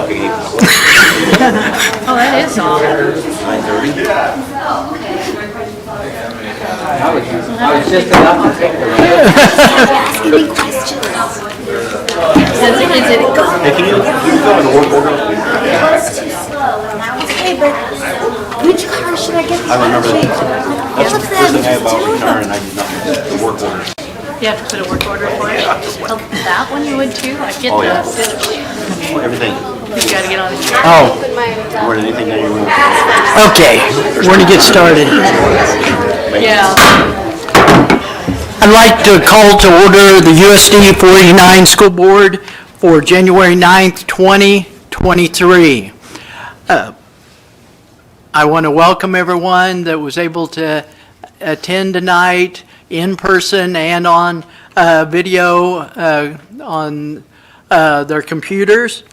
Oh, that is awesome. 9:30. I was just about to take the Asking me questions. Is it go? Hey, can you go in work order? It was too slow, and I was, hey, but which car should I get? I remember that. That's the What's first thing I that? have about my car, and I do nothing. The work orders. You have to put a work order for it. Oh, that one you would too? I get Oh, yeah. the, Everything. you gotta get on the chair. Oh, More than anything that you want. okay. We're going to get started. Yeah. I'd like to call to order the USD 49 School Board for January 9th, 2023. I want to welcome everyone that was able to attend tonight in person and on video on their computers.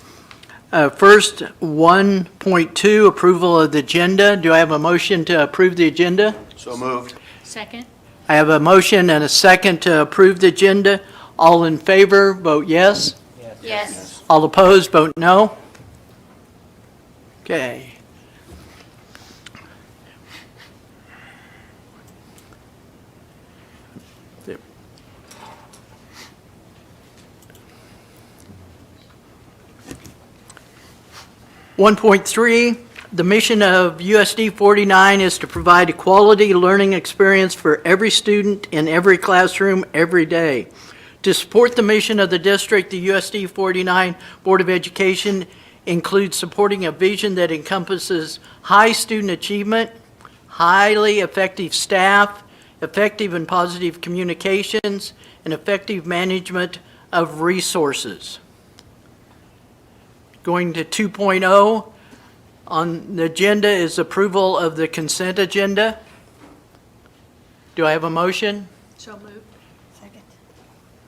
First, 1.2, approval of the agenda. Do I have a motion to approve the agenda? So moved. Second? I have a motion and a second to approve the agenda. All in favor, vote yes. Yes. All opposed, vote no. Okay. There. 1.3, the mission of USD 49 is to provide a quality learning experience for every student in every classroom every day. To support the mission of the district, the USD 49 Board of Education includes supporting a vision that encompasses high student achievement, highly effective staff, effective and positive communications, and effective management of resources. Going to 2.0, on the agenda is approval of the consent agenda. Do I have a motion? So moved. Second.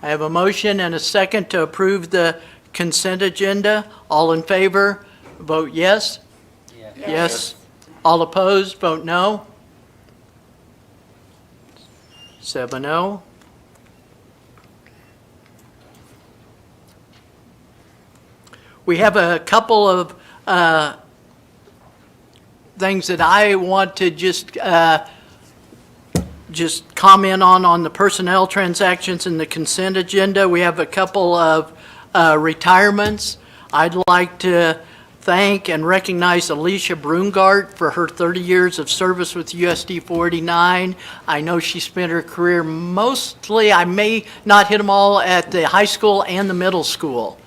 I have a motion and a second to approve the consent agenda. All in favor, vote yes. Yes. All opposed, vote no. 7-0. We have a couple of things that I want to just comment on the personnel transactions in the consent agenda. We have a couple of retirements. I'd like to thank and recognize Alicia Brungart for her 30 years of service with USD 49. I know she spent her career mostly, I may not hit them all, at the high school and the middle school.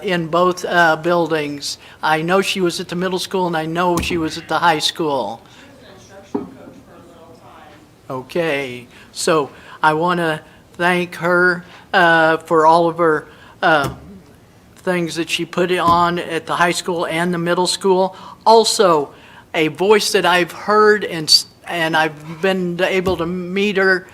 In both buildings. I know she was at the middle school and I know she was at the high school. Okay, so I want to thank her for all of her things that she put on at the high school and the middle school. Also, a voice that I've heard and I've been able to meet her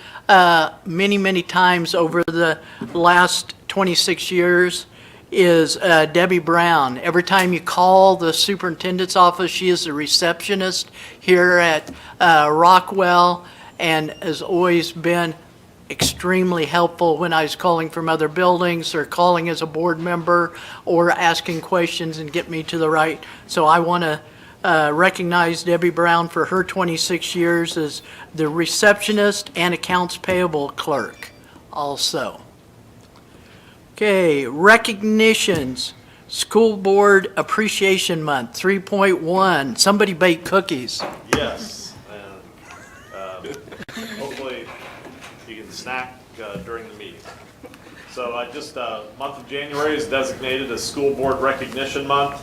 many times over the last 26 years is Debbie Brown. Every time you call the superintendent's office, she is the receptionist here at Rockwell and has always been extremely helpful when I was calling from other buildings or calling as a board member or asking questions and get me to the right. So I want to recognize Debbie Brown for her 26 years as the receptionist and accounts payable clerk also. Okay, recognitions. School Board Appreciation Month, 3.1. Somebody baked cookies. Yes, and hopefully you can snack during the meeting. So month of January is designated as School Board Recognition Month.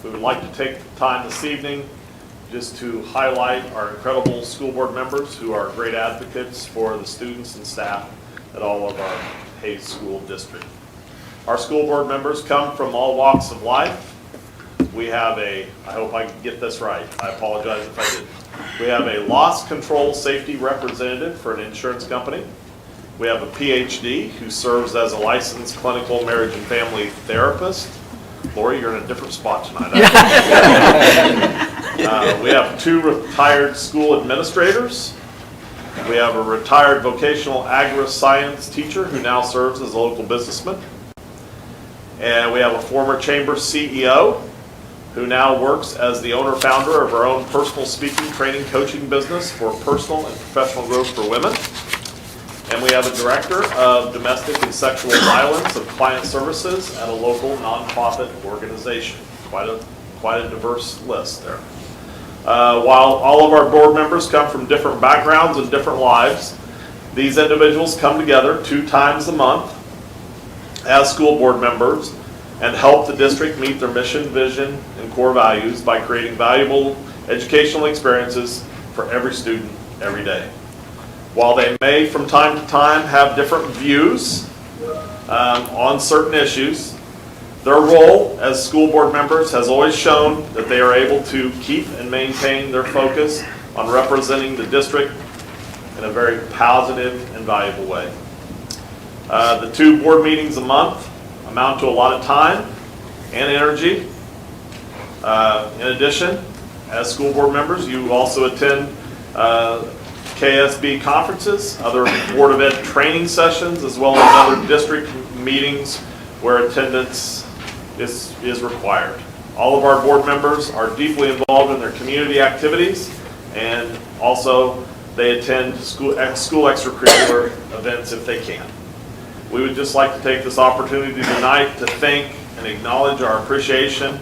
We would like to take the time this evening just to highlight our incredible school board members who are great advocates for the students and staff at all of our Hayes School District. Our school board members come from all walks of life. We have I hope I can get this right. I apologize if I didn't. We have a loss control safety representative for an insurance company. We have a PhD who serves as a licensed clinical marriage and family therapist. Lori, you're in a different spot tonight. We have 2 retired school administrators. We have a retired vocational agri-science teacher who now serves as a local businessman. And we have a former chamber CEO who now works as the owner-founder of our own personal speaking, training, coaching business for personal and professional growth for women. And we have a director of domestic and sexual violence and client services at a local nonprofit organization. Quite a diverse list there. While all of our board members come from different backgrounds and different lives, these individuals come together 2 times a month as school board members and help the district meet their mission, vision, and core values by creating valuable educational experiences for every student every day. While they may from time to time have different views on certain issues, their role as school board members has always shown that they are able to keep and maintain their focus on representing the district in a very positive and valuable way. The 2 board meetings a month amount to a lot of time and energy. In addition, as school board members, you also attend KSB conferences, other Board of Ed training sessions, as well as other district meetings where attendance is required. All of our board members are deeply involved in their community activities, and also they attend school extracurricular events if they can. We would just like to take this opportunity tonight to thank and acknowledge our appreciation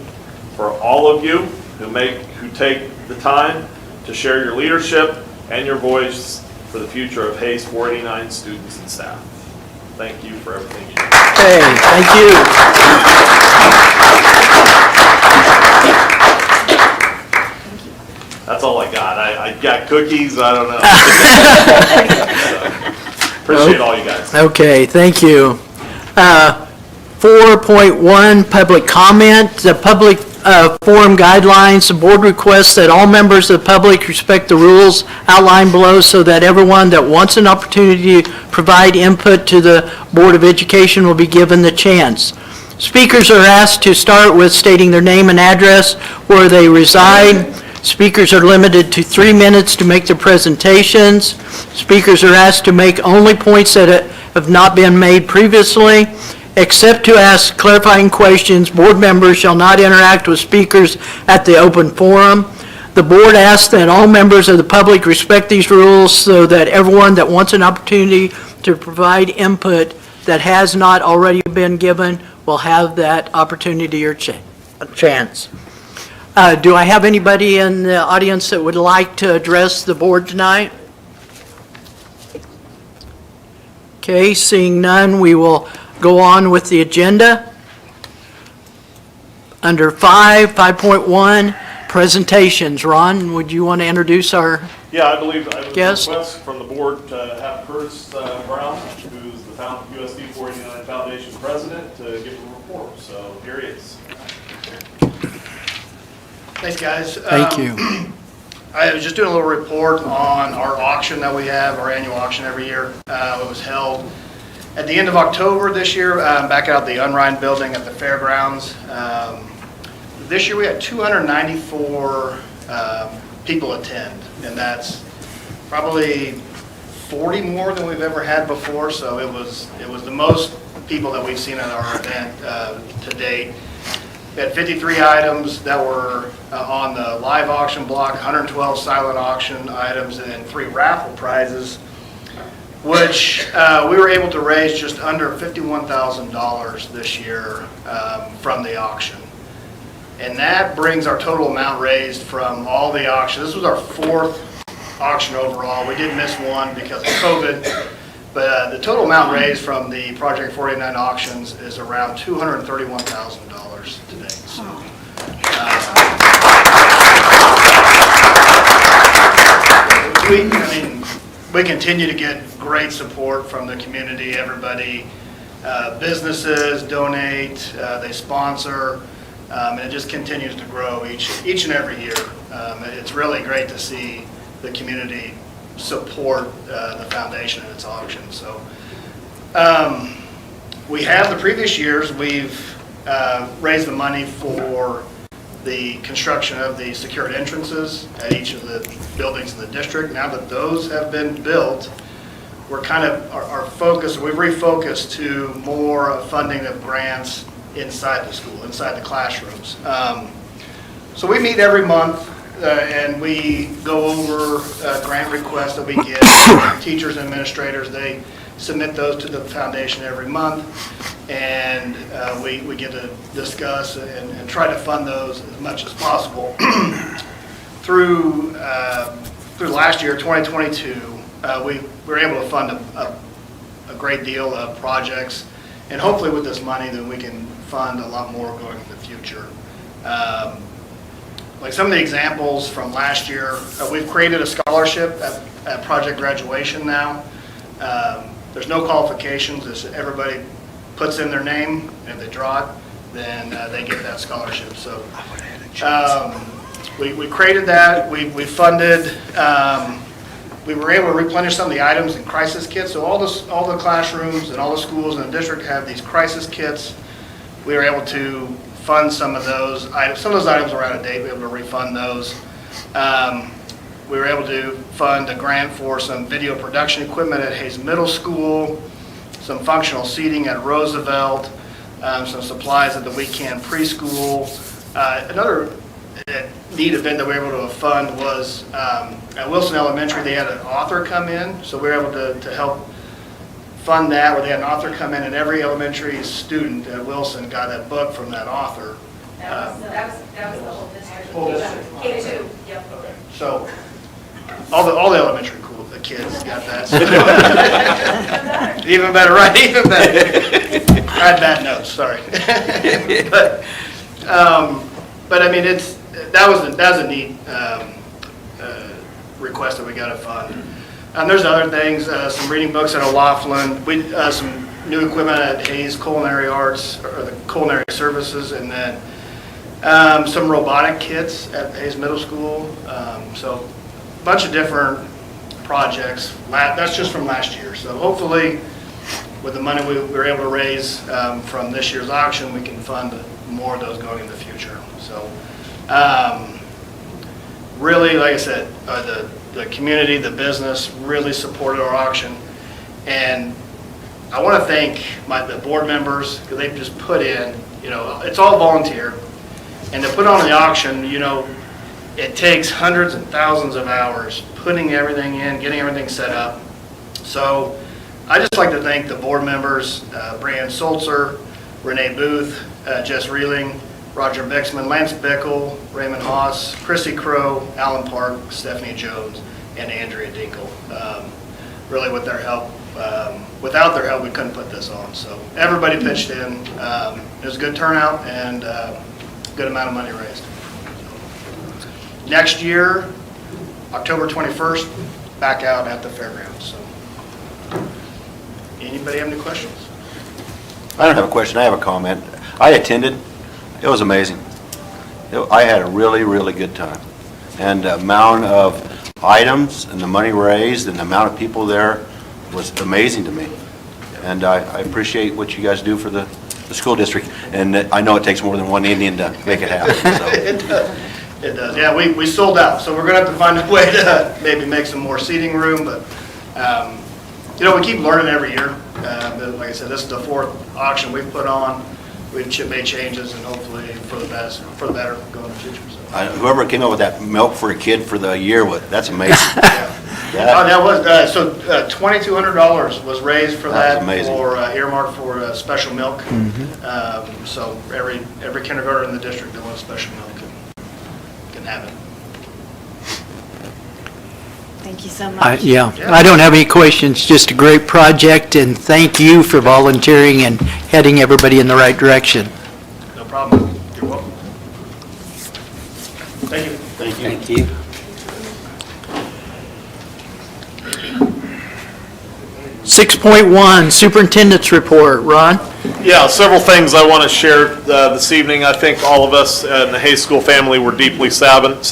for all of you who take the time to share your leadership and your voice for the future of Hayes 489 students and staff. Thank you for everything you do. Okay, thank you. That's all I got. I got cookies, I don't know. So, appreciate all you guys. Okay, thank you. 4.1, public comment. The public forum guidelines, the board requests that all members of the public respect the rules outlined below so that everyone that wants an opportunity to provide input to the Board of Education will be given the chance. Speakers are asked to start with stating their name and address, where they reside. Speakers are limited to 3 minutes to make their presentations. Speakers are asked to make only points that have not been made previously. Except to ask clarifying questions, board members shall not interact with speakers at the open forum. The board asks that all members of the public respect these rules so that everyone that wants an opportunity to provide input that has not already been given will have that opportunity or chance. Do I have anybody in the audience that would like to address the board tonight? Okay, seeing none, we will go on with the agenda. Under 5.1, presentations. Ron, would you want to introduce our Yeah, I believe I guest? request from the board to have Curtis Brown, who's the USD 489 Foundation president, to give a report. So here he is. Thanks, guys. Thank you. I was just doing a little report on our auction that we have, our annual auction every year. It was held at the end of October this year, back out at the Unrein building at the fairgrounds. This year we had 294 people attend, and that's probably 40 more than we've ever had before. So it was the most people that we've seen at our event to date. We had 53 items that were on the live auction block, 112 silent auction items, and 3 raffle prizes, which we were able to raise just under $51,000 this year from the auction. And that brings our total amount raised from all the auctions. This was our 4th auction overall. We did miss one because of COVID, but the total amount raised from the Project 489 auctions is around $231,000 to date. So, we continue to get great support from the community. Everybody, businesses donate, they sponsor, and it just continues to grow each and every year. It's really great to see the community support the foundation and its auction. So we have the previous years, we've raised the money for the construction of the secured entrances at each of the buildings in the district. Now that those have been built, we're kind of, our focus, we've refocused to more funding of grants inside the school, inside the classrooms. So we meet every month, and we go over grant requests that we get. Teachers and administrators, they submit those to the foundation every month, and we get to discuss and try to fund those as much as possible. Through last year, 2022, we were able to fund a great deal of projects, and hopefully with this money, then we can fund a lot more going in the future. Like some of the examples from last year, we've created a scholarship at project graduation now. There's no qualifications. It's everybody puts in their name, and if they draw it, then they get that scholarship. So we created that. We funded. We were able to replenish some of the items in crisis kits. So all the classrooms and all the schools in the district have these crisis kits. We were able to fund some of those items. Some of those items were out of date. We were able to refund those. We were able to fund a grant for some video production equipment at Hayes Middle School, some functional seating at Roosevelt, some supplies at the Weekend Preschool. Another neat event that we were able to fund was at Wilson Elementary. They had an author come in, so we were able to help fund that, where they had an author come in, and every elementary student at Wilson got that book from that author. That was the whole district. Whole district. K2, yep. So all the elementary kids got that. Even better, right? Even better. I had bad notes, sorry. But I mean, that was a neat request that we got to fund. There's other things, some reading books at O'Laughlin, some new equipment at Hayes Culinary Arts, or the Culinary Services, and then some robotic kits at Hayes Middle School. So a bunch of different projects. That's just from last year. So hopefully, with the money we were able to raise from this year's auction, we can fund more of those going in the future. So really, like I said, the community, the business really supported our auction, and I want to thank the board members, because they've just put in, it's all volunteer, and to put on the auction, it takes hundreds and thousands of hours putting everything in, getting everything set up. So I just like to thank the board members, Brian Solzer, Renee Booth, Jess Reeling, Roger Bixman, Lance Bickle, Raymond Haas, Chrissy Crow, Alan Park, Stephanie Jones, and Andrea Dinkle. Really with their help. Without their help, we couldn't put this on. So everybody pitched in. It was a good turnout and a good amount of money raised. Next year, October 21st, back out at the fairgrounds. So, anybody have any questions? I don't have a question, I have a comment. I attended, it was amazing. I had a really, really good time. And the amount of items and the money raised and the amount of people there was amazing to me. And I appreciate what you guys do for the school district. And I know it takes more than one Indian to make it happen. So. It does. Yeah, we sold out. So we're going to have to find a way to maybe make some more seating room. But, we keep learning every year. But like I said, this is the fourth auction we've put on. We've made changes, and hopefully for the better going in the future. So. Whoever came up with that milk for a kid for the year, that's amazing. That was so $2,200 was raised for that, for earmarked for special milk. Mm-hmm. So every kindergarten in the district that wants special milk can have it. Thank you so much. I don't have any questions, just a great project, and thank you for volunteering and heading everybody in the right direction. No problem. You're welcome. Thank you. Thank you. Thank you. .1 Superintendent's Report. Ron? Yeah, several things I want to share this evening. I think all of us in the Hayes School family were deeply saddened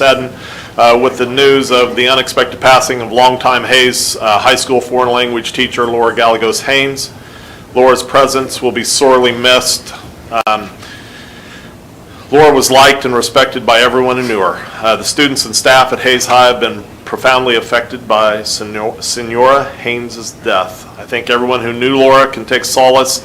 with the news of the unexpected passing of longtime Hayes High School foreign language teacher Laura Gallegos Haynes. Laura's presence will be sorely missed. Laura was liked and respected by everyone who knew her. The students and staff at Hayes High have been profoundly affected by Senora Haynes' death. I think everyone who knew Laura can take solace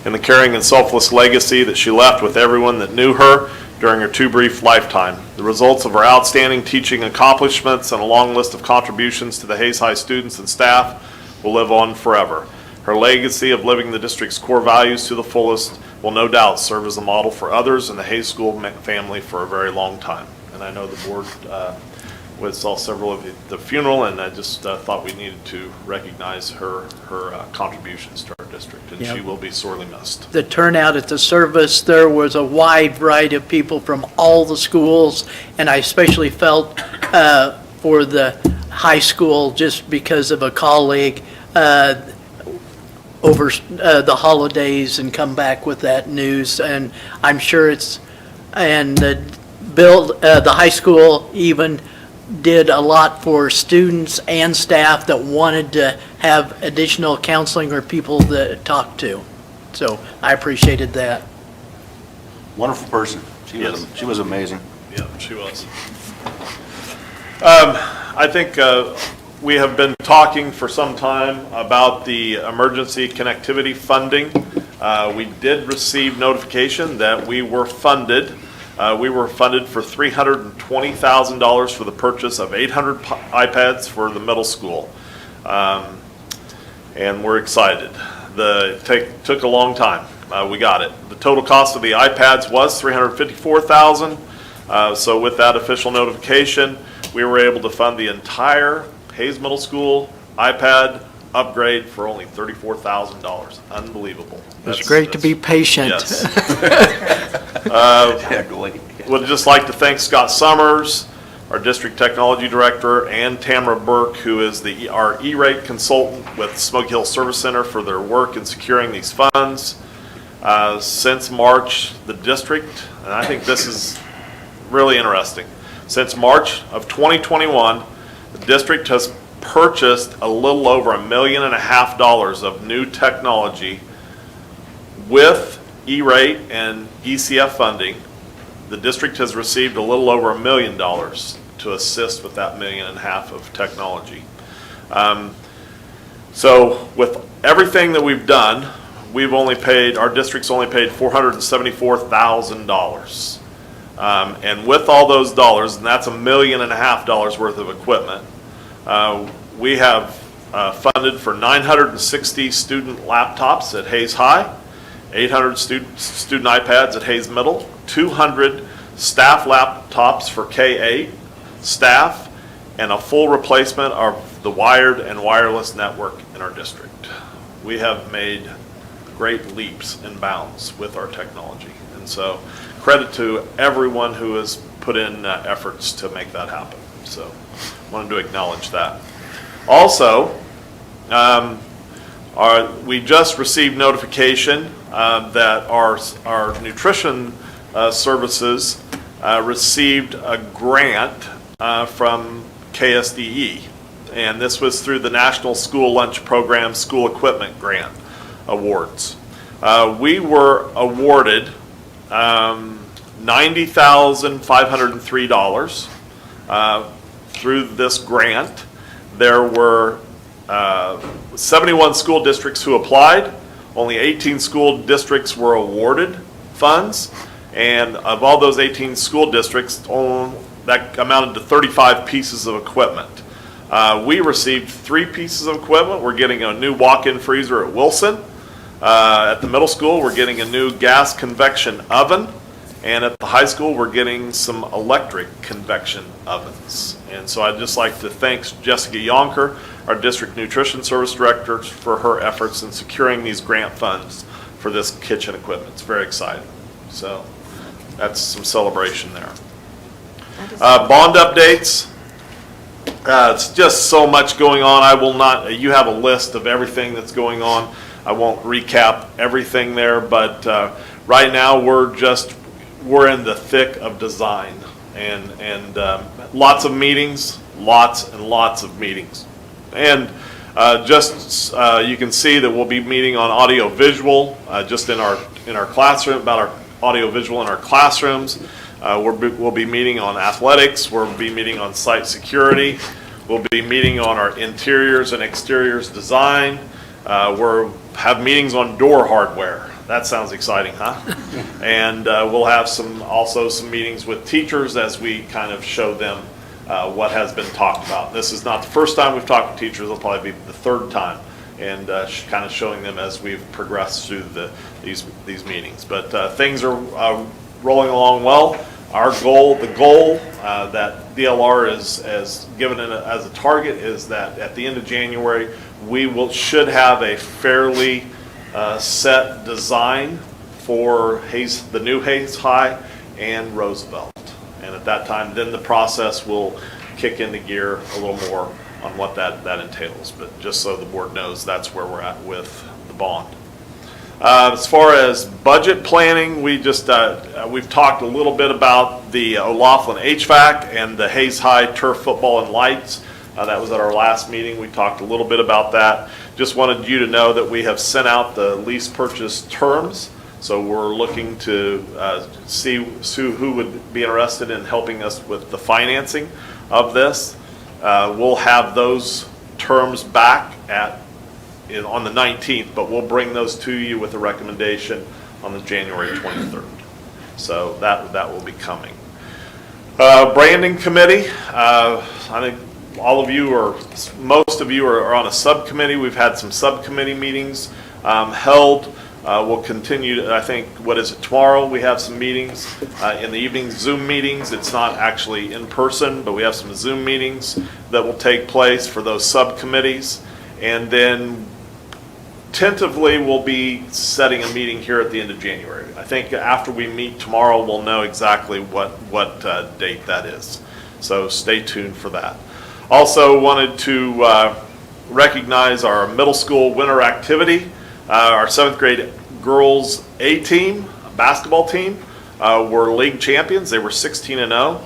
and the caring and selfless legacy that she left with everyone that knew her during her too brief lifetime. The results of her outstanding teaching accomplishments and a long list of contributions to the Hayes High students and staff will live on forever. Her legacy of living the district's core values to the fullest will no doubt serve as a model for others in the Hayes School family for a very long time. And I know the board saw several of the funeral, and I just thought we needed to recognize her contributions to our district, and she will be sorely missed. The turnout at the service, there was a wide variety of people from all the schools, and I especially felt for the high school just because of a colleague over the holidays and come back with that news. And I'm sure the high school even did a lot for students and staff that wanted to have additional counseling or people to talk to. So I appreciated that. Wonderful person. Yes. She was amazing. Yeah, she was. I think we have been talking for some time about the emergency connectivity funding. We did receive notification that we were funded. We were funded for $320,000 for the purchase of 800 iPads for the middle school. And we're excited. It took a long time. We got it. The total cost of the iPads was $354,000. So with that official notification, we were able to fund the entire Hayes Middle School iPad upgrade for only $34,000. Unbelievable. It's great to be patient. Yes. Yeah, go ahead. Would just like to thank Scott Summers, our district technology director, and Tamara Burke, who is our E-rate consultant with Smoky Hill Service Center, for their work in securing these funds. Since March, the district, and I think this is really interesting, since March of 2021, the district has purchased a little over $1.5 million of new technology with E-rate and ECF funding. The district has received a little over $1 million to assist with that $1.5 million of technology. So with everything that we've done, our district's only paid $474,000. And with all those dollars, and that's $1.5 million worth of equipment, we have funded for 960 student laptops at Hayes High, 800 student iPads at Hayes Middle, 200 staff laptops for K-8 staff, and a full replacement of the wired and wireless network in our district. We have made great leaps and bounds with our technology. And so credit to everyone who has put in efforts to make that happen. So wanted to acknowledge that. Also, we just received notification that our nutrition services received a grant from KSDE, and this was through the National School Lunch Program School Equipment Grant Awards. We were awarded $90,503 through this grant. There were 71 school districts who applied. Only 18 school districts were awarded funds, and of all those 18 school districts, that amounted to 35 pieces of equipment. We received 3 pieces of equipment. We're getting a new walk-in freezer at Wilson. At the middle school, we're getting a new gas convection oven, and at the high school, we're getting some electric convection ovens. And so I'd just like to thank Jessica Yonker, our district nutrition service director, for her efforts in securing these grant funds for this kitchen equipment. It's very exciting. So that's some celebration there. Bond updates. It's just so much going on. You have a list of everything that's going on. I won't recap everything there, but right now we're in the thick of design, and lots of meetings, lots and lots of meetings. And you can see that we'll be meeting on audio visual just in our classroom, about our audio visual in our classrooms. We'll be meeting on athletics. We'll be meeting on site security. We'll be meeting on our interiors and exteriors design. We'll have meetings on door hardware. That sounds exciting, huh? And we'll have also some meetings with teachers as we kind of show them what has been talked about. This is not the first time we've talked to teachers, it'll probably be the third time, and kind of showing them as we've progressed through these meetings. But things are rolling along well. The goal that DLR has given as a target is that at the end of January, we should have a fairly set design for the new Hayes High and Roosevelt. And at that time, then the process will kick into gear a little more on what that entails. But just so the board knows, that's where we're at with the bond. As far as budget planning, we've talked a little bit about the O'Laughlin HVAC and the Hayes High turf football and lights. That was at our last meeting. We talked a little bit about that. Just wanted you to know that we have sent out the lease purchase terms. So we're looking to see who would be interested in helping us with the financing of this. We'll have those terms back on the 19th, but we'll bring those to you with a recommendation on the January 23rd. So that will be coming. Branding committee, I think all of you or most of you are on a subcommittee. We've had some subcommittee meetings held. We'll continue, I think, tomorrow we have some meetings in the evening, Zoom meetings. It's not actually in person, but we have some Zoom meetings that will take place for those subcommittees. And then tentatively, we'll be setting a meeting here at the end of January. I think after we meet tomorrow, we'll know exactly what date that is. So stay tuned for that. Also wanted to recognize our middle school winter activity. Our 7th grade girls A team, basketball team, were league champions. They were 16-0.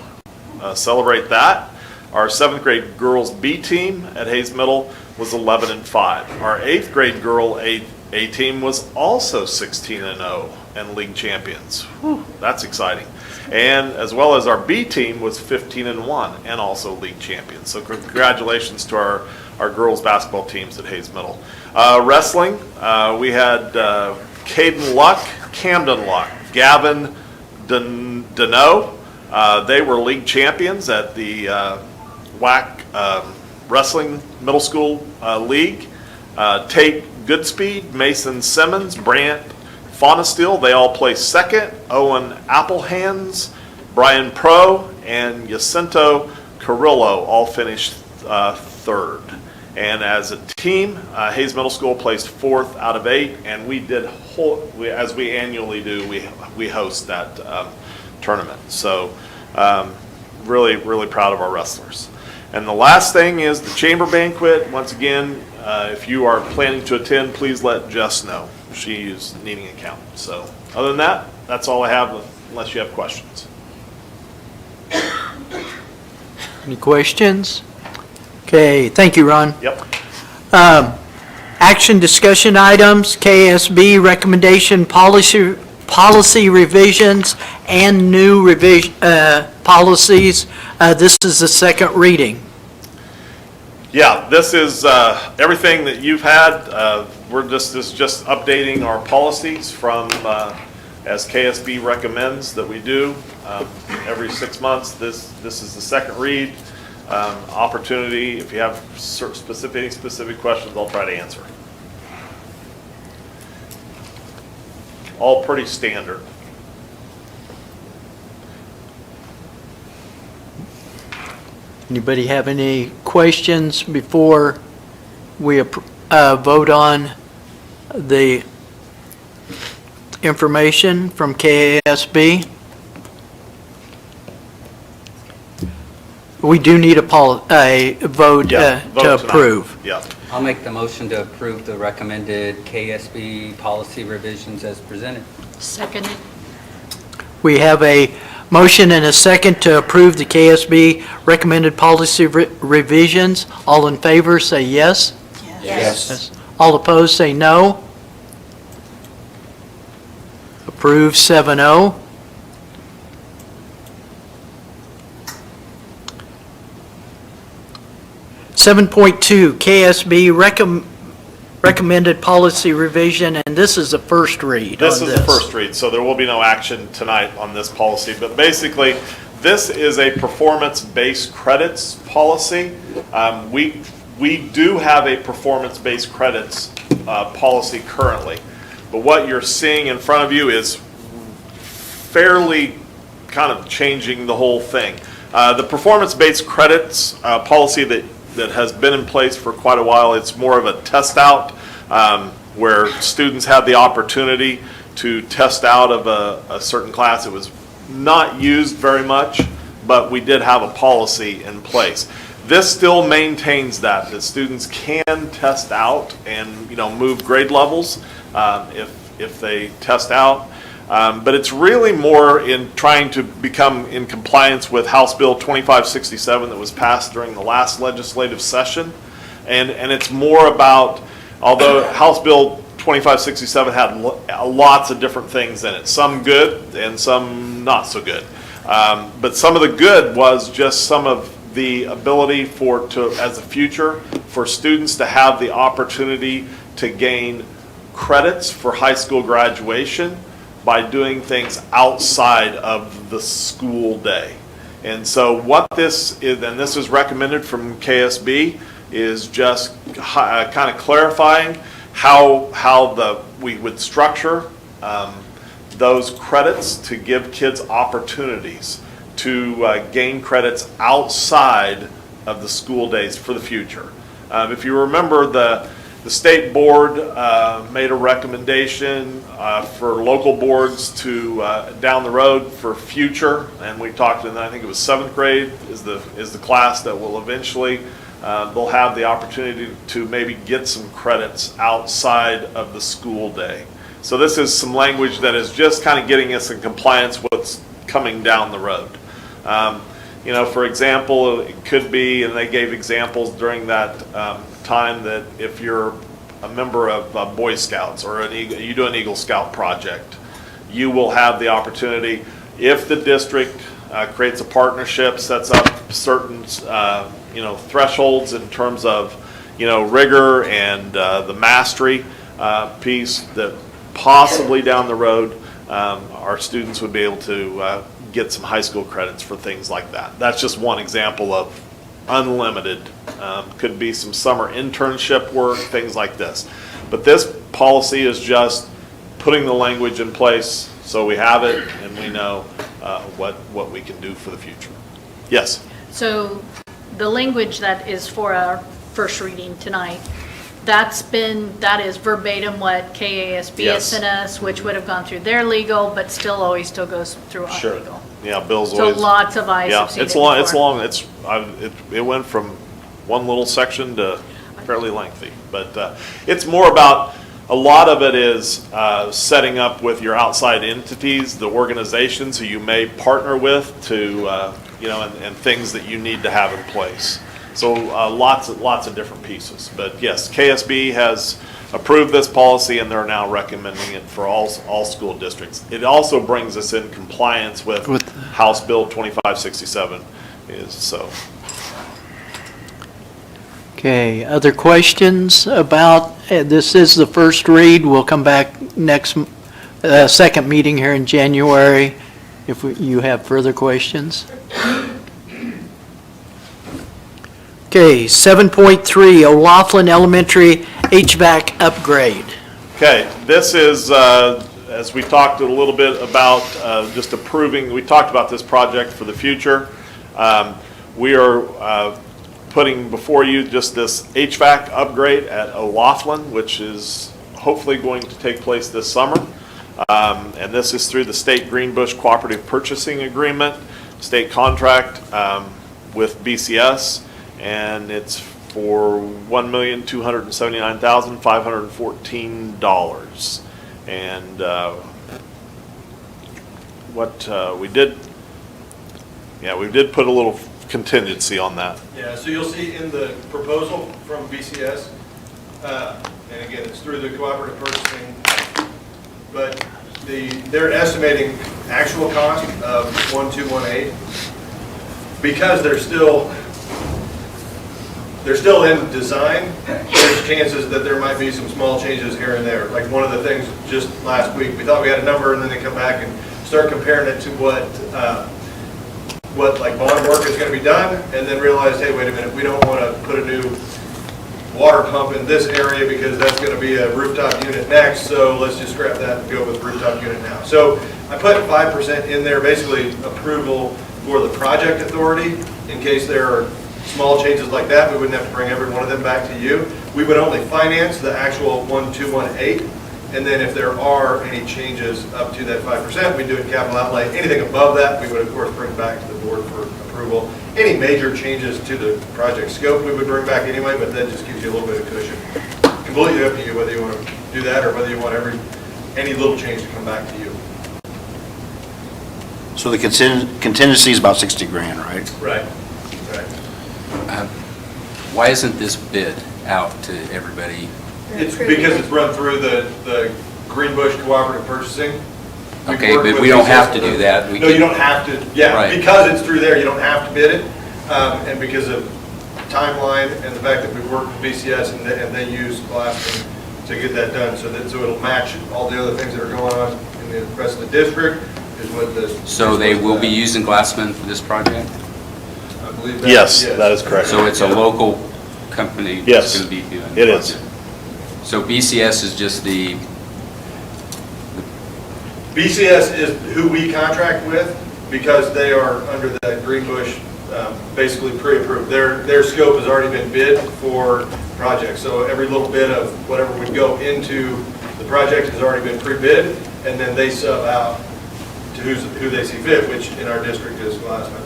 Celebrate that. Our 7th grade girls B team at Hayes Middle was 11-5. Our 8th grade girl A team was also 16-0 and league champions. Whew, that's exciting. And as well as our B team was 15-1 and also league champions. So congratulations to our girls basketball teams at Hayes Middle. Wrestling, we had Camden Luck, Gavin Deneau. They were league champions at the WAC Wrestling Middle School League. Tate Goodspeed, Mason Simmons, Brant Faunasteel, they all placed second. Owen Applehands, Brian Pro, and Jacinto Carrillo all finished third. And as a team, Hayes Middle School placed 4th out of 8, and we did, as we annually do, we host that tournament. So really, really proud of our wrestlers. And the last thing is the chamber banquet. Once again, if you are planning to attend, please let Jess know. She is needing a count. So other than that, that's all I have, unless you have questions. Any questions? Okay, thank you, Ron. Yep. Action discussion items, KSB recommendation policy revisions and new policies. This is the second reading. Yeah, this is everything that you've had. This is just updating our policies from as KSB recommends that we do every 6 months. This is the second read. Opportunity, if you have specific questions, I'll try to answer. All pretty standard. Anybody have any questions before we vote on the information from KASB? We do need a vote Vote to tonight. approve. Yeah. I'll make the motion to approve the recommended KSB policy revisions as presented. Second. We have a motion and a second to approve the KSB recommended policy revisions. All in favor, say yes. Yes. All opposed, say no. Approved 7-0. recommended policy revision, and this is the first read on This is the first read, so there will be no action tonight on this policy. But basically, this is a performance-based credits policy. We do have a performance-based credits policy currently. But what you're seeing in front of you is fairly kind of changing the whole thing. The performance-based credits policy that has been in place for quite a while, it's more of a test out where students have the opportunity to test out of a certain class. It was not used very much, but we did have a policy in place. This still maintains that students can test out and move grade levels if they test out. But it's really more in trying to become in compliance with House Bill 2567 that was passed during the last legislative session. And it's more about, although House Bill 2567 had lots of different things in it, some good and some not so good. But some of the good was just some of the ability as a future for students to have the opportunity to gain credits for high school graduation by doing things outside of the school day. And so what this is, and this is recommended from KSB, is just kind of clarifying how we would structure those credits to give kids opportunities to gain credits outside of the school days for the future. If you remember, the state board made a recommendation for local boards to down the road for future, and we talked, and I think it was 7th grade is the class that will eventually they'll have the opportunity to maybe get some credits outside of the school day. So this is some language that is just kind of getting us in compliance with what's coming down the road. For example, it could be, and they gave examples during that time, that if you're a member of Boy Scouts or you do an Eagle Scout project, you will have the opportunity, if the district creates a partnership, sets up certain thresholds in terms of rigor and the mastery piece, that possibly down the road our students would be able to get some high school credits for things like that. That's just one example of unlimited. Could be some summer internship work, things like this. But this policy is just putting the language in place so we have it and we know what we can do for the future. Yes? So the language that is for our first reading tonight, that is verbatim what KASB has sent us, which would have gone through their legal, but still goes through our Sure. legal. Yeah, Bill's So always. lots of eyes have seen it before. It's long. It went from one little section to fairly lengthy, but it's more about, a lot of it is setting up with your outside entities, the organizations who you may partner with to, and things that you need to have in place. So lots of different pieces. But yes, KSB has approved this policy and they're now recommending it for all school districts. It also brings us in compliance with House Bill 2567 is so. Okay, other questions about, this is the first read, we'll come back next, second meeting here in January if you have further questions. Okay, 7.3, O'Laughlin Elementary HVAC upgrade. Okay, this is, as we talked a little bit about, just approving, we talked about this project for the future. We are putting before you just this HVAC upgrade at O'Laughlin, which is hopefully going to take place this summer. And this is through the State Greenbush Cooperative Purchasing Agreement, state contract with BCS, and it's for $1,279,514. And we did put a little contingency on that. Yeah, so you'll see in the proposal from BCS, and again, it's through the cooperative purchasing, but they're estimating actual cost of 1,218 because they're still they're still in design. There's chances that there might be some small changes here and there. Like one of the things just last week, we thought we had a number, and then they come back and start comparing it to what like bond work is going to be done, and then realize, hey, wait a minute, we don't want to put a new water pump in this area because that's going to be a rooftop unit next, so let's just scrap that and go with rooftop unit now. So I put 5% in there, basically approval for the project authority in case there are small changes like that. We wouldn't have to bring every one of them back to you. We would only finance the actual 1218, and then if there are any changes up to that 5%, we do it in capital outlay. Anything above that, we would of course bring back to the board for approval. Any major changes to the project scope, we would bring back anyway, but that just gives you a little bit of cushion. Completely up to you whether you want to do that or whether you want any little change to come back to you. So the contingency is about 60 grand, right? Right. Why isn't this bid out to everybody? It's because it's run through the Greenbush Cooperative Purchasing. We've Okay, worked but with we don't BCS have to for do those. that. We No, can- you don't have to, yeah, Right. because it's through there, you don't have to bid it. And because of timeline and the fact that we've worked with BCS and they use Glassman to get that done, so it'll match all the other things that are going on in the rest of the district is what this. So they will be using Glassman for this project? I believe that. Yes, that is correct. So it's a local company Yes, that's going to be doing it the is. project? So BCS is just the, BCS is who we contract with because they are under that Greenbush, basically pre-approved. Their scope has already been bid for projects. So every little bit of whatever would go into the project has already been pre-bid, and then they sub out to who they see fit, which in our district is Glassman.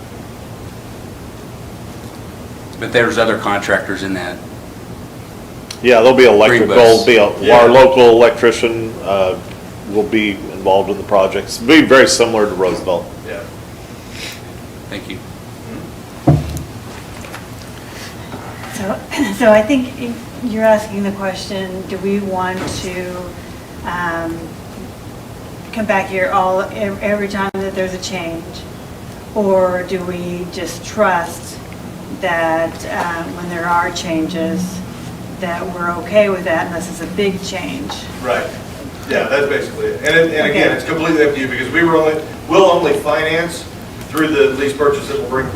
but there's other contractors in that. Yeah, there'll be electrical, Greenbush. Yeah. our local electrician will be involved in the projects. Be very similar to Roosevelt. Yeah. Thank you. So I think you're asking the question, do we want to come back here every time that there's a change? Or do we just trust that when there are changes, that we're okay with that unless it's a big change? Right. Yeah, that's basically it. And again, Okay. it's completely up to you because we'll only finance through the lease purchase that will bring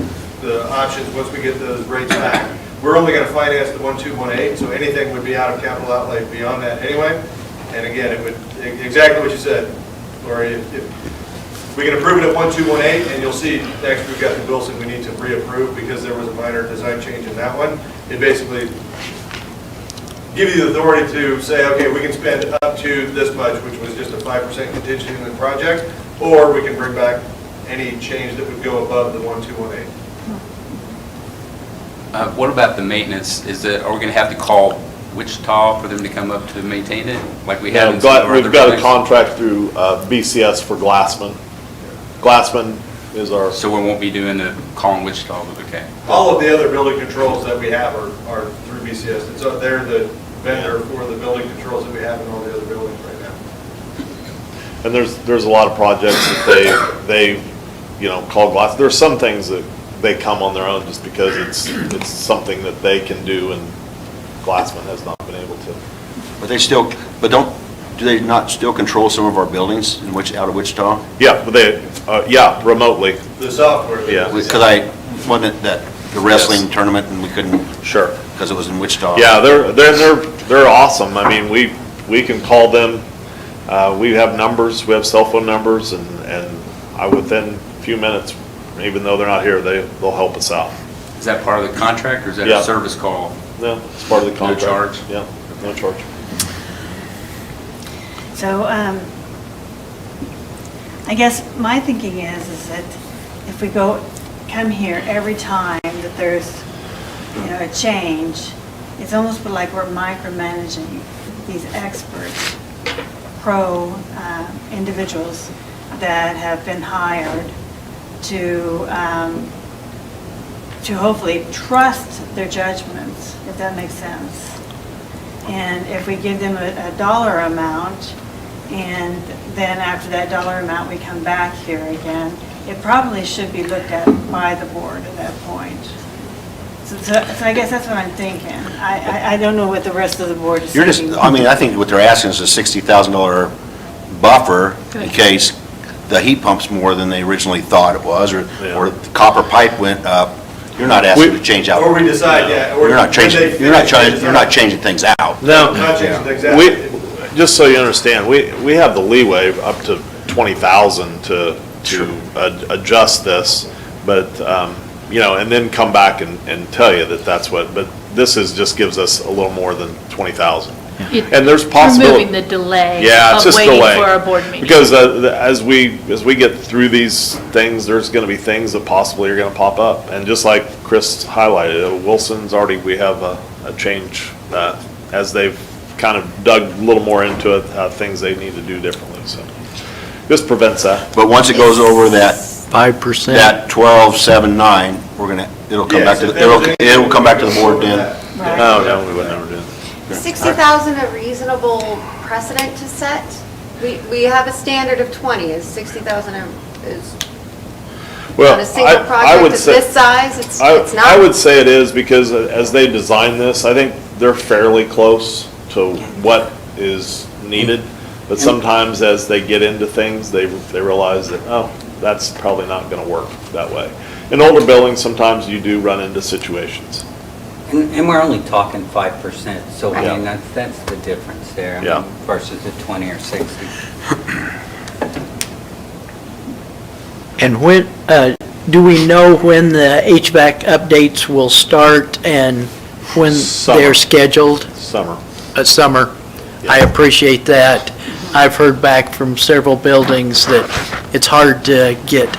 the options once we get those rates back. We're only going to finance the 1218, so anything would be out of capital outlay beyond that anyway. And again, it would, exactly what you said, Lori, if we can approve it at 1218, and you'll see next we've got the Wilson we need to reapprove because there was a minor design change in that one. It basically give you the authority to say, okay, we can spend up to this much, which was just a 5% contingency in the project, or we can bring back any change that would go above the 1218. What about the maintenance? Are we going to have to call Wichita for them to come up to maintain it, like we have in some of our We've other got a projects? contract through BCS for Glassman. Glassman is our, So we won't be doing the calling Wichita, but okay. All of the other building controls that we have are through BCS. And so they're the vendor for the building controls that we have in all the other buildings right now. and there's a lot of projects that they call Glass. There's some things that they come on their own just because it's something that they can do and Glassman has not been able to. Do they not still control some of our buildings out of Wichita? Yeah, but remotely. The software. Yeah. Because wasn't the wrestling tournament and we couldn't, Sure. because it was in Wichita. Yeah, they're awesome. I mean, we can call them. We have numbers. We have cell phone numbers, and within a few minutes, even though they're not here, they'll help us out. Is that part of the contract, or is that Yeah. a service call? No, it's part of the contract. charge? Yeah, no charge. So I guess my thinking is that if we come here every time that there's, a change, it's almost like we're micromanaging these experts, individuals that have been hired to hopefully trust their judgments, if that makes sense. And if we give them a dollar amount, and then after that dollar amount, we come back here again, it probably should be looked at by the board at that point. So I guess that's what I'm thinking. I don't know what the rest of the board is You're just, thinking. I mean, I think what they're asking is a $60,000 buffer in case the heat pump's more than they originally thought it was, or the copper pipe went up. You're not asking to change out. Or we decide, yeah. or You're not when changing, they you're not finish changing, the you're not changing things out. No. Not changing things out. We, just so you understand, we have the leeway up to 20,000 to adjust this, but, you know, and then come back and tell you that that's what, but this just gives us a little more than 20,000. And there's possibility. Removing the delay Yeah, it's of just waiting delay. for our board meeting. Because as we get through these things, there's going to be things that possibly are going to pop up. And just like Chris highlighted, Wilson's already, we have a change as they've kind of dug a little more into it, things they need to do differently. So this prevents that. But once it goes over that 5%. that 1279, it'll come back to, it'll come back to the board then. Right. No, we would never do that. 60,000 a reasonable precedent to set? We have a standard of 20. Is 60,000 is Well, on a single I would project of say- this size? It's not? I would say it is because as they design this, I think they're fairly close to what is needed. But sometimes as they get into things, they realize that, oh, that's probably not going to work that way. In older buildings, sometimes you do run into situations. And we're only talking 5%, so I Yeah. mean, that's the difference there, I mean, Yeah. versus the 20 or 60. And when, do we know when the HVAC updates will start and when Summer. they're scheduled? Summer. Summer. I appreciate that. I've heard back from several buildings that it's hard to get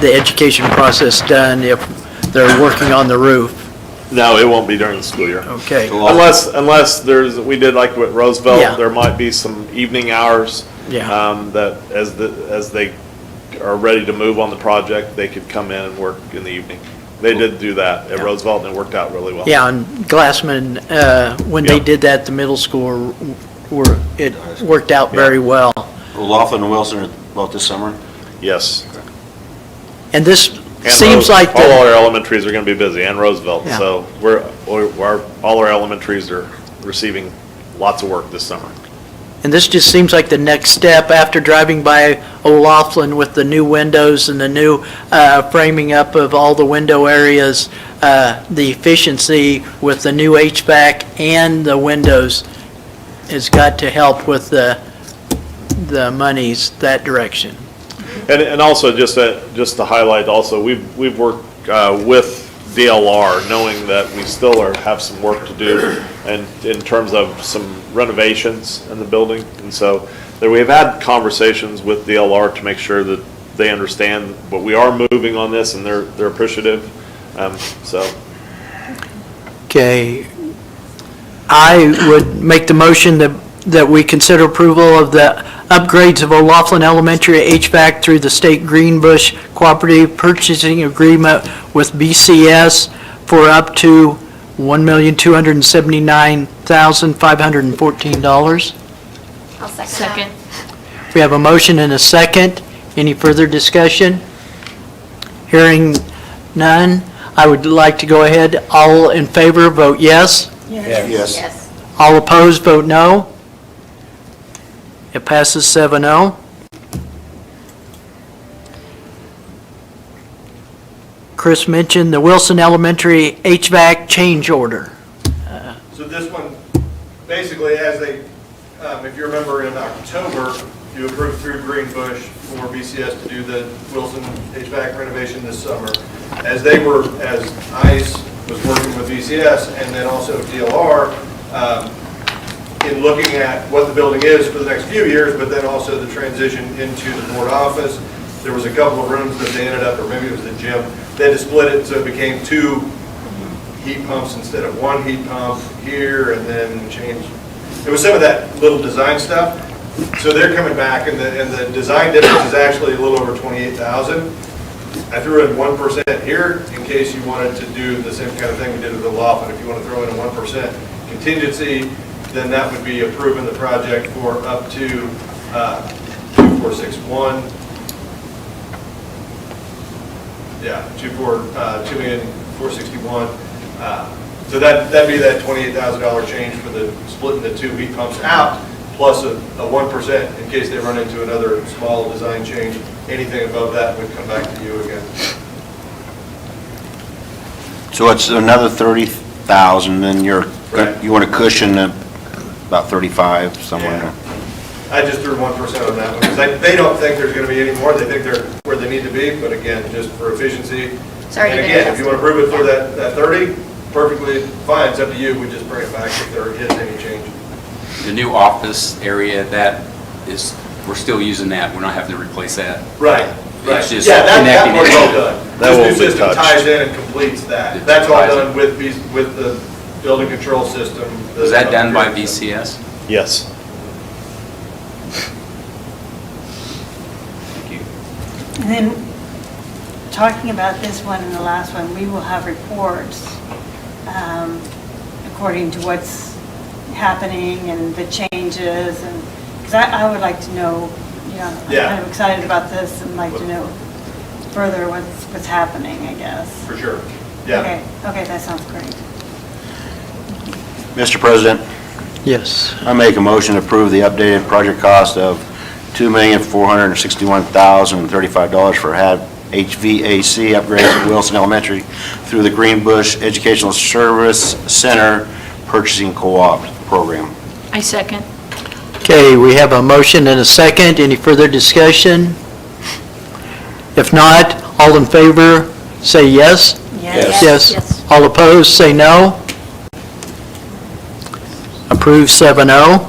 the education process done if they're working on the roof. No, it won't be during the school year. Okay. Unless we did like with Yeah. Roosevelt, there might be some evening hours. Yeah. That as they are ready to move on the project, they could come in and work in the evening. They did do that at Yeah. Roosevelt and it worked out really well. Yeah, and Glassman, when they Yeah. did that, the middle school, it worked out very well. Laughlin and Wilson are about this summer? Yes. And this And seems like all the, our elementaries are going to be busy and Roosevelt. Yeah. So all our elementaries are receiving lots of work this summer. and this just seems like the next step after driving by O'Laughlin with the new windows and the new framing up of all the window areas, the efficiency with the new HVAC and the windows has got to help with the monies that direction. And also, just to highlight also, we've worked with DLR, knowing that we still have some work to do and in terms of some renovations in the building. And so we've had conversations with DLR to make sure that they understand, but we are moving on this and they're appreciative. So Okay. I would make the motion that we consider approval of the upgrades of O'Laughlin Elementary HVAC through the State Greenbush Cooperative Purchasing Agreement with BCS for up to $1,279,514. I'll second that. Second. We have a motion and a second. Any further discussion? Hearing none, I would like to go ahead. All in favor, vote yes. Yes. Yes. All opposed, vote no. It passes 7-0. Chris mentioned the Wilson Elementary HVAC change order. So this one, basically, as they, if you remember in October, you approved through Greenbush for BCS to do the Wilson HVAC renovation this summer. As ICE was working with BCS and then also DLR, in looking at what the building is for the next few years, but then also the transition into the board office, there was a couple of rooms that they ended up, or maybe it was the gym, they had to split it so it became 2 heat pumps instead of 1 heat pump here, and then change. It was some of that little design stuff. So they're coming back, and the design difference is actually a little over 28,000. I threw in 1% here in case you wanted to do the same kind of thing we did with the Laughlin. If you want to throw in a 1% contingency, then that would be approving the project for up to 2461. Yeah, 2,461. So that'd be that $28,000 change for the splitting the two heat pumps out, plus a 1% in case they run into another small design change. Anything above that would come back to you again. So it's another 30,000, and you want to cushion about 35 somewhere. Yeah. I just threw 1% on that one, because they don't think there's going to be any more. They think they're where they need to be, but again, just for efficiency. Sorry, And you again, didn't if you want to prove it for that 30, perfectly fine, it's up to you. We just bring it back if there is any change. The new office area, that is, we're still using that, we're not having to replace that. Right, right. It's just Yeah, that connecting part's it. all done. That This won't new be system touched. ties in and completes that. It That's all ties done in. with the building control system. Was that done by VCS? Yes. Thank you. And then, talking about this one and the last one, we will have reports according to what's happening and the changes, and, because I would like to know, I'm Yeah. kind of excited about this and like to know further what's happening, I guess. For sure, yeah. Okay, that sounds great. Mr. President, Yes. I make a motion to approve the updated project cost of $2,461,035 for HVAC upgrades at Wilson Elementary through the Greenbush Educational Service Center Purchasing Co-op Program. I second. Okay, we have a motion and a second. Any further discussion? If not, all in favor, say yes. Yes. Yes. All opposed, say no. Approved 7-0.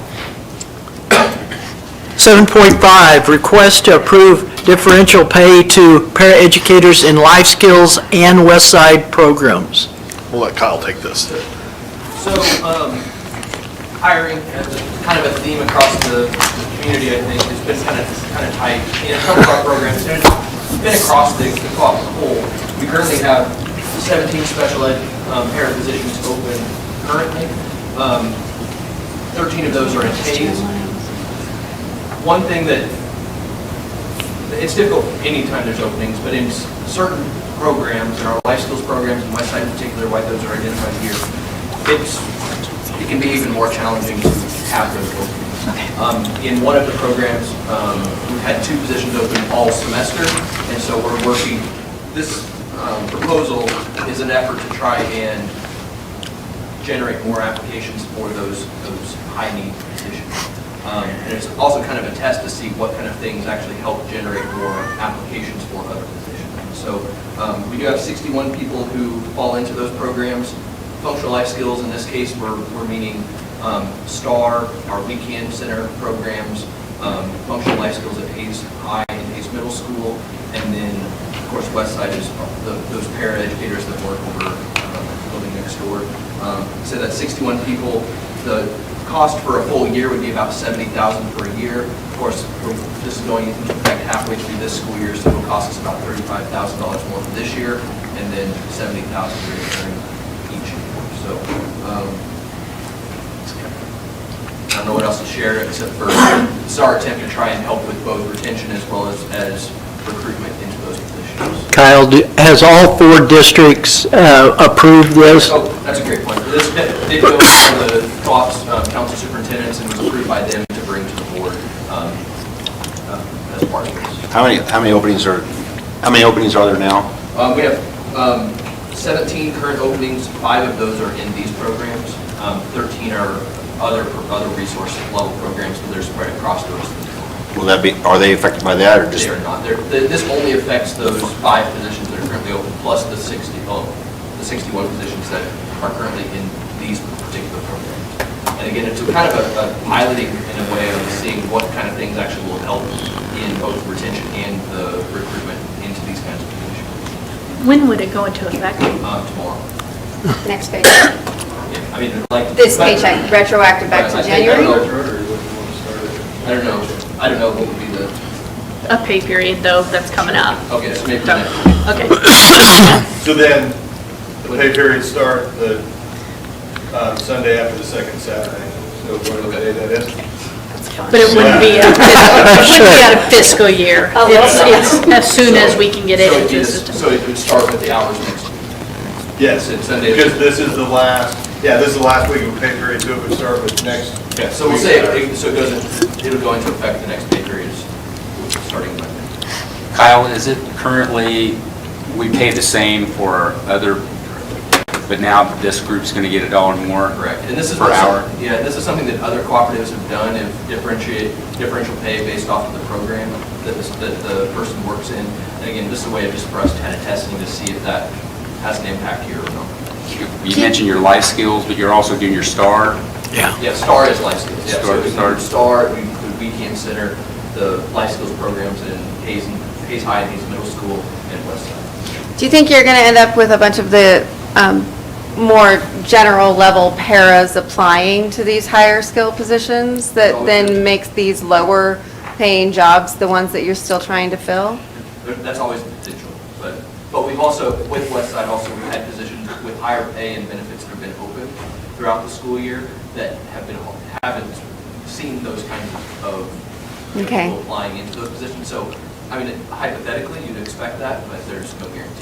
7.5, request to approve differential pay to paraeducators in life skills and West Side programs. We'll let Kyle take this. So, hiring as kind of a theme across the community, I think, has been kind of tight in some of our programs. And it's been across the co-op as a whole. We currently have 17 special ed para positions open currently. 13 of those are in Hayes. One thing that, it's difficult anytime there's openings, but in certain programs, in our life skills programs, in my side in particular, why those are identified here, it can be even more challenging to have those openings. In one of the programs, we've had 2 positions open all semester, and so we're working, this proposal is an effort to try and generate more applications for those high-need positions. And it's also kind of a test to see what kind of things actually help generate more applications for other positions. So we do have 61 people who fall into those programs. Functional life skills, in this case, we're meaning STAR, our weekend center programs, functional life skills at Hayes High and Hayes Middle School, and then, of course, West Side is those para-educators that work over the building next door. So that's 61 people. The cost for a full year would be about $70,000 per year. Of course, this is going into effect halfway through this school year, so it'll cost us about $35,000 more for this year, and then $70,000 during each year. So I don't know what else to share except for it's our attempt to try and help with both retention as well as recruitment into those positions. Kyle, has all 4 districts approved this? Oh, that's a great point. This did go to the co-op's council superintendents and was approved by them to bring to the board as part of this. How many openings are there now? We have 17 current openings. 5 of those are in these programs. 13 are other resource level programs, but they're spread across those. Are they affected by that, or just? They are not. This only affects those 5 positions that are currently open, plus the 61 positions that are currently in these particular programs. And again, it's a kind of a piloting in a way of seeing what kind of things actually will help in both retention and the recruitment into these kinds of positions. When would it go into effect? Tomorrow. Next paycheck. Yeah, I mean, like. This paycheck, retroactive back to January? I don't know what would be the. A pay period, though, that's coming up. Okay, so maybe So- next. Okay. So then, the pay periods start the Sunday after the second Saturday, so whatever day that is. But it wouldn't be out of fiscal year. Oh, It's as soon as we can get it So it'd into be the system. So it would start with the hours next week. Yes, It's Sunday. because this is the last week of pay period, so it would start with next. Yeah, so we'll say, so it goes, it'll go into effect the next pay period, starting Monday. Kyle, is it currently, we pay the same for other, but now this group's going to get $1 more? Correct. And this is per hour? Yeah, this is something that other cooperatives have done, and differential pay based off of the program that the person works in. And again, this is a way of just for us kind of testing to see if that has an impact here or not. You mentioned your life skills, but you're also doing your STAR. Yeah. Yeah, STAR is life skills. Yeah, so we STAR. include STAR, we include weekend center, the life skills programs in Hayes High, Hayes Middle School, and West Side. Do you think you're going to end up with a bunch of the more general level paras applying to these higher skill positions that then makes these lower paying jobs the ones that you're still trying to fill? That's always the potential, but we've also, with West Side also, we've had positions with higher pay and benefits that have been open throughout the school year that haven't seen those kinds of Okay. people applying into those positions. So, I mean, hypothetically, you'd expect that, but there's no guarantee.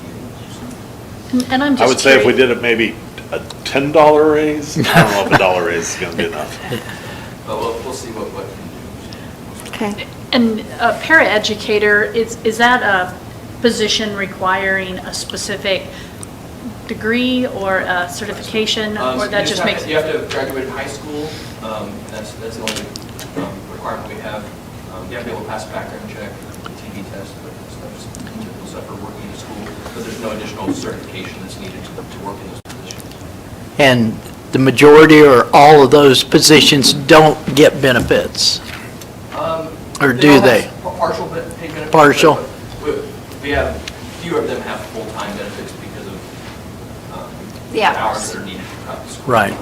And I'm just I would say if we curious- did it maybe a $10 raise, I don't know if $1 raise is going to be enough. But we'll see what we can do. Okay. And a paraeducator, is that a position requiring a specific degree or a certification, or that just makes? You have to have graduated high school, and that's the only requirement we have. You have to be able to pass a background check, TB test, but that's typical stuff for working in a school, but there's no additional certification that's needed to work in those positions. And the majority or all of those positions don't get benefits? Or do all they? have Partial pay benefits. Partial. but we have, fewer of them have full-time benefits because of The the hours hours. that are needed to cut the school. Right,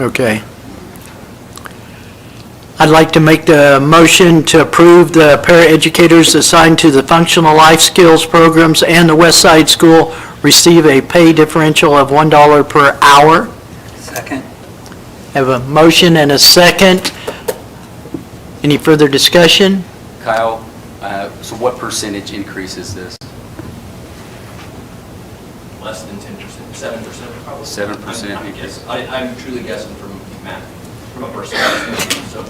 okay. I'd like to make the motion to approve the paraeducators assigned to the functional life skills programs and the West Side School receive a pay differential of $1 per hour. Second? Have a motion and a second. Any further discussion? Kyle, so what percentage increase is this? Less than 10%, 7% probably. 7%? I'm truly guessing from math, from a percentage. So,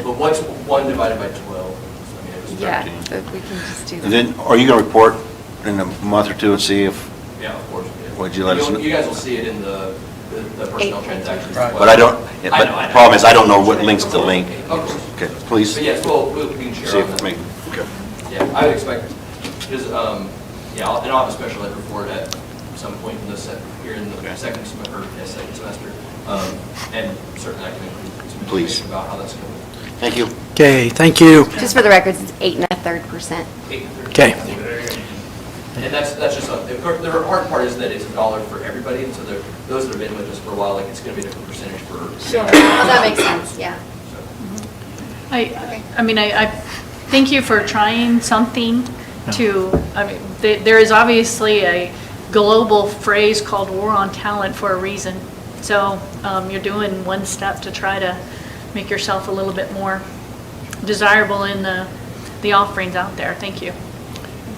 but what's 1 divided by 12? I mean, it was 13. Yeah, but we can just do And that. then, are you going to report in a month or two and see if, Yeah, of course. Yeah. Would you let us know? You guys will see it in the personnel transactions. as well. but I don't, I but know. the problem is I don't know what links to link. Of course. Okay, please, But yes, we can share see on if, that. okay. Yeah, I would expect, because, yeah, and I'll have a special ed report at some point in here in the second semester. And certainly I can include some Please. information about how that's going. Thank you. Okay, thank you. Just for the records, it's 8 1/3%. Okay. And that's just, of course, the hard part is that it's $1 for everybody, and so those that have been with us for a while, like, it's going to be a different percentage for. Sure. Well, that makes sense, yeah. I mean, I thank you for trying something to, I mean, there is obviously a global phrase called war on talent for a reason. So you're doing one step to try to make yourself a little bit more desirable in the offerings out there. Thank you.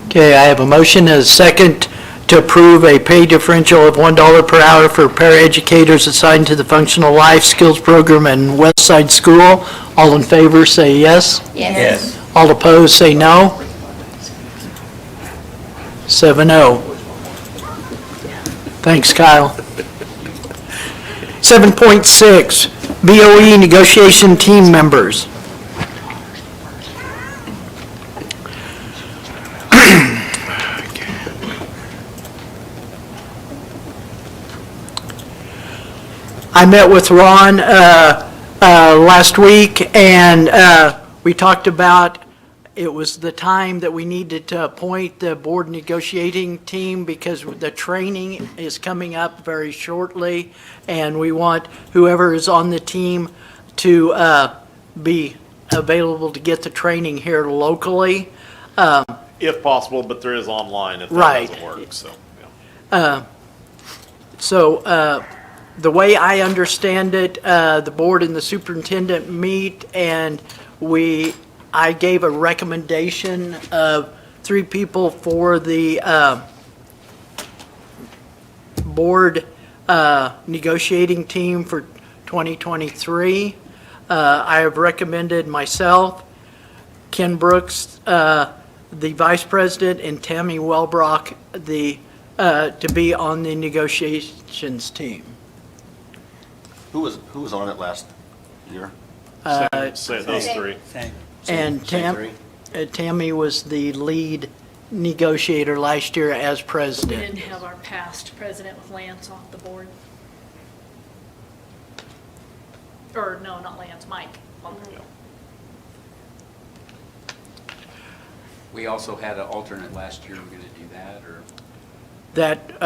Okay, I have a motion and a second to approve a pay differential of $1 per hour for paraeducators assigned to the Functional Life Skills Program in West Side School. All in favor, say yes. Yes. All opposed, say no. 7-0. Thanks, Kyle. 7.6, BOE negotiation team members. I met with Ron last week, and we talked about it was the time that we needed to appoint the board negotiating team because the training is coming up very shortly, and we want whoever is on the team to be available to get the training here locally. If possible, but there is online if that Right. doesn't work, so, yeah. So the way I understand it, the board and the superintendent meet, and I gave a recommendation of 3 people for the board negotiating team for 2023. I have recommended myself, Ken Brooks, the vice president, and Tammy Welbrock, to be on the negotiations team. Who was on it last year? Say those three. And Same three? Tammy was the lead negotiator last year as We president. didn't have our past president with Lance off the board. Or, no, not Lance, Mike. We also had an alternate last year. We're going to do that, or? That,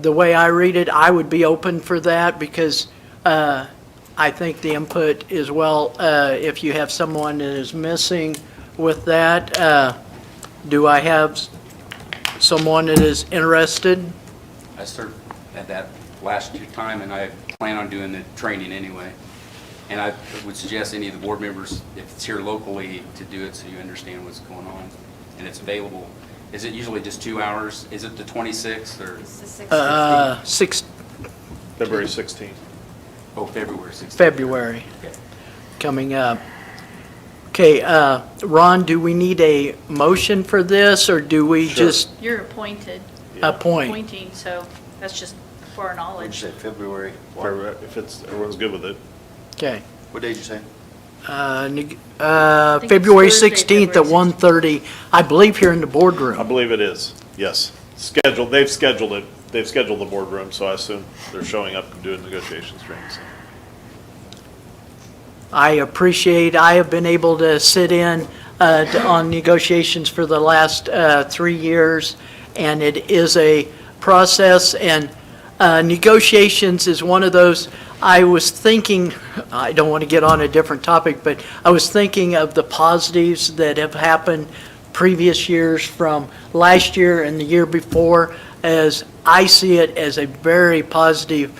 the way I read it, I would be open for that because I think the input is well, if you have someone that is missing with that, do I have someone that is interested? I served at that last time, and I plan on doing the training anyway. And I would suggest any of the board members, if it's here locally, to do it so you understand what's going on. And it's available. Is it usually just 2 hours? Is it the 26th or? February 16th. Oh, February 16th. February Okay. coming up. Okay, Ron, do we need a motion for this or do we Sure. just You're appointed, appoint? appointing, so that's just for our What'd you knowledge. say, February? What? If everyone's good with it. Okay. What day did you say? think it's February Thursday, 16th at February 1:30, I believe here in the I boardroom. believe it is, yes. They've scheduled it. They've scheduled the boardroom, so I assume they're showing up and doing negotiations during this. I have been able to sit in on negotiations for the last 3 years, and it is a process, and negotiations is one of those, I was thinking, I don't want to get on a different topic, but I was thinking of the positives that have happened previous years from last year and the year before, as I see it as a very positive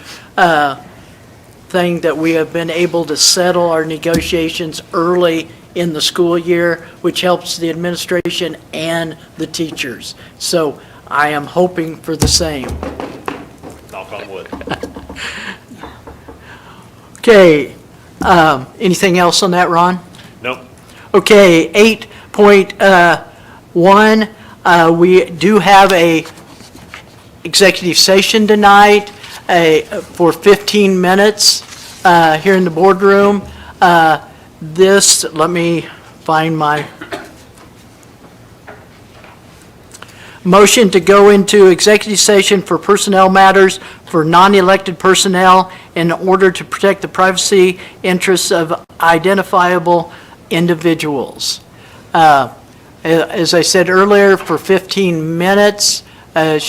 thing that we have been able to settle our negotiations early in the school year, which helps the administration and the teachers. So I am hoping for the same. Knock on wood. Okay, anything else on that, Ron? Nope. Okay, 8.1, we do have a executive session tonight for 15 minutes here in the boardroom. Let me find my motion to go into executive session for personnel matters for non-elected personnel in order to protect the privacy interests of identifiable individuals. As I said earlier, for 15 minutes, that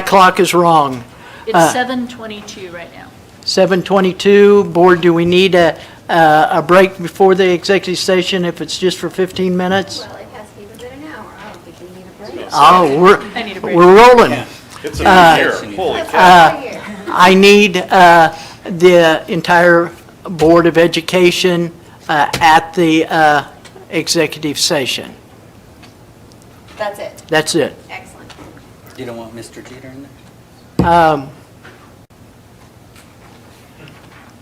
clock is wrong. It's 7:22 right now. 7:22, board, do we need a break before the executive session if it's just for 15 minutes? Well, it has to be within an hour. I don't think we need a break. Oh, I need a break. we're rolling. It's a new year. Holy cow. I need the entire Board of Education at the executive session. That's it. That's it. Excellent. You don't want Mr. Jeter in there?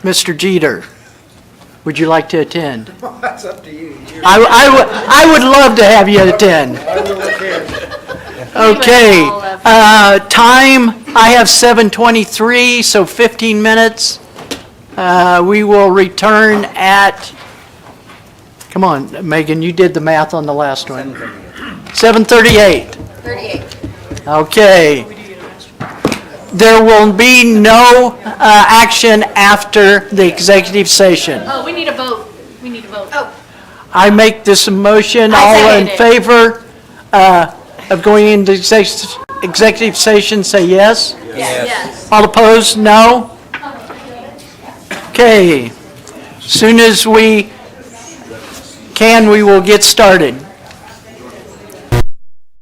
Mr. Jeter, would you like to attend? That's up to you. I would love to have you attend. I will attend. Okay, time, I have 7:23, so 15 minutes. We will return at, come on, Megan, you did the math on the last one. 7:38. 38. Okay. There will be no action after the executive session. Oh, we need a vote. We need a vote. Oh, I make this motion, I all in second it. favor of going into executive session, say yes. Yes. All opposed, no? Okay. Soon as we can, we will get started.